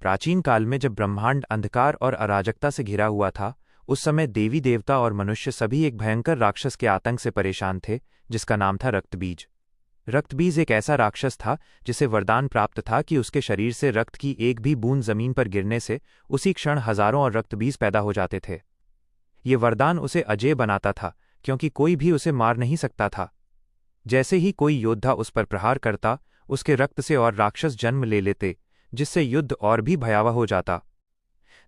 प्राचीन काल में जब ब्रह्मांड अंधकार और अराजकता से घिरा हुआ था, उस समय देवी देवता और मनुष्य सभी एक भयंकर राक्षस के आतंक से परेशान थे, जिसका नाम था रक्तबीज। रक्तबीज एक ऐसा राक्षस था जिसे वरदान प्राप्त था कि उसके शरीर से रक्त की एक भी बूंद जमीन पर गिरने से उसी क्षण हजारों और रक्तबीज पैदा हो जाते थे। ये वरदान उसे अजेय बनाता था, क्योंकि कोई भी उसे मार नहीं सकता था। जैसे ही कोई योद्धा उस पर प्रहार करता, उसके रक्त से और राक्षस जन्म ले लेते, जिससे युद्ध और भी भयावह हो जाता।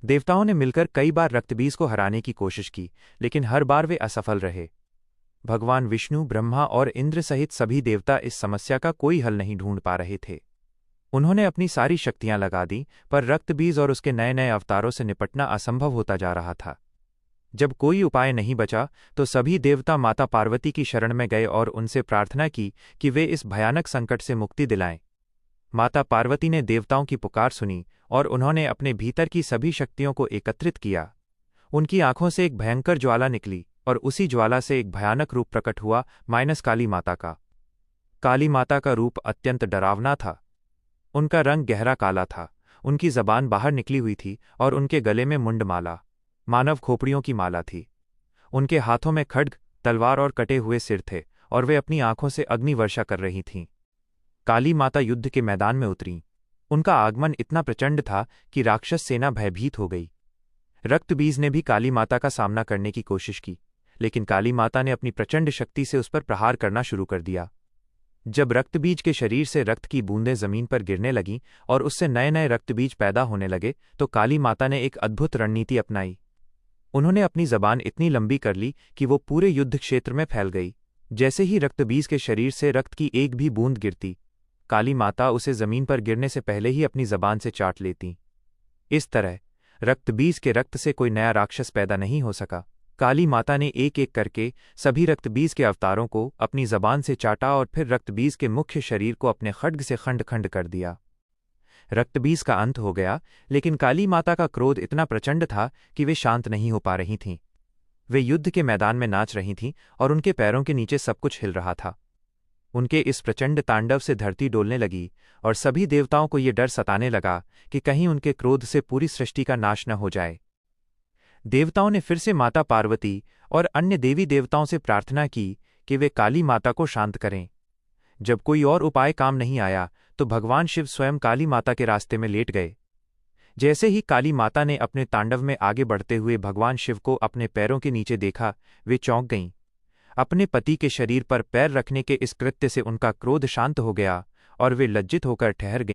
देवताओं ने मिलकर कई बार रक्तबीज को हराने की कोशिश की, लेकिन हर बार वे असफल रहे। भगवान विष्णु, ब्रह्मा और इंद्र सहित सभी देवता इस समस्या का कोई हल नहीं ढूंढ पा रहे थे। उन्होंने अपनी सारी शक्तियां लगा दी, पर रक्तबीज और उसके नए नए अवतारों से निपटना असंभव होता जा रहा था। जब कोई उपाय नहीं बचा, तो सभी देवता माता पार्वती की शरण में गए और उनसे प्रार्थना की कि वे इस भयानक संकट से मुक्ति दिलाएं। माता पार्वती ने देवताओं की पुकार सुनी और उन्होंने अपने भीतर की सभी शक्तियों को एकत्रित किया। उनकी आंखों से एक भयंकर ज्वाला निकली और उसी ज्वाला से एक भयानक रूप प्रकट हुआ, काली माता का। काली माता का रूप अत्यंत डरावना था। उनका रंग गहरा काला था, उनकी जबान बाहर निकली हुई थी और उनके गले में मुंडमाला, मानव खोपड़ियों की माला थी। उनके हाथों में खड्ग, तलवार और कटे हुए सिर थे और वे अपनी आंखों से अग्नि वर्षा कर रही थीं। काली माता युद्ध के मैदान में उतरीं। उनका आगमन इतना प्रचंड था कि राक्षस सेना भयभीत हो गई। रक्तबीज ने भी काली माता का सामना करने की कोशिश की, लेकिन काली माता ने अपनी प्रचंड शक्ति से उस पर प्रहार करना शुरू कर दिया। जब रक्तबीज के शरीर से रक्त की बूंदें जमीन पर गिरने लगीं और उससे नए नए रक्तबीज पैदा होने लगे, तो काली माता ने एक अद्भुत रणनीति अपनाई। उन्होंने अपनी जबान इतनी लंबी कर ली कि वो पूरे युद्ध क्षेत्र में फैल गई। जैसे ही रक्तबीज के शरीर से रक्त की एक भी बूंद गिरती, काली माता उसे जमीन पर गिरने से पहले ही अपनी जबान से चाट लेती। इस तरह रक्तबीज के रक्त से कोई नया राक्षस पैदा नहीं हो सका। काली माता ने एक एक करके सभी रक्तबीज के अवतारों को अपनी जबान से चाटा और फिर रक्तबीज के मुख्य शरीर को अपने खड्ग से खंड खंड कर दिया। रक्तबीज का अंत हो गया, लेकिन काली माता का क्रोध इतना प्रचंड था कि वे शांत नहीं हो पा रही थीं। वे युद्ध के मैदान में नाच रही थीं और उनके पैरों के नीचे सब कुछ हिल रहा था। उनके इस प्रचंड तांडव से धरती डोलने लगी और सभी देवताओं को ये डर सताने लगा कि कहीं उनके क्रोध से पूरी सृष्टि का नाश न हो जाए। देवताओं ने फिर से माता पार्वती और अन्य देवी देवताओं से प्रार्थना की कि वे काली माता को शांत करें। जब कोई और उपाय काम नहीं आया, तो भगवान शिव स्वयं काली माता के रास्ते में लेट गए। जैसे ही काली माता ने अपने तांडव में आगे बढ़ते हुए भगवान शिव को अपने पैरों के नीचे देखा, वे चौंक गईं। अपने पति के शरीर पर पैर रखने के इस कृत्य से उनका क्रोध शांत हो गया और वे लज्जित होकर ठहर गईं।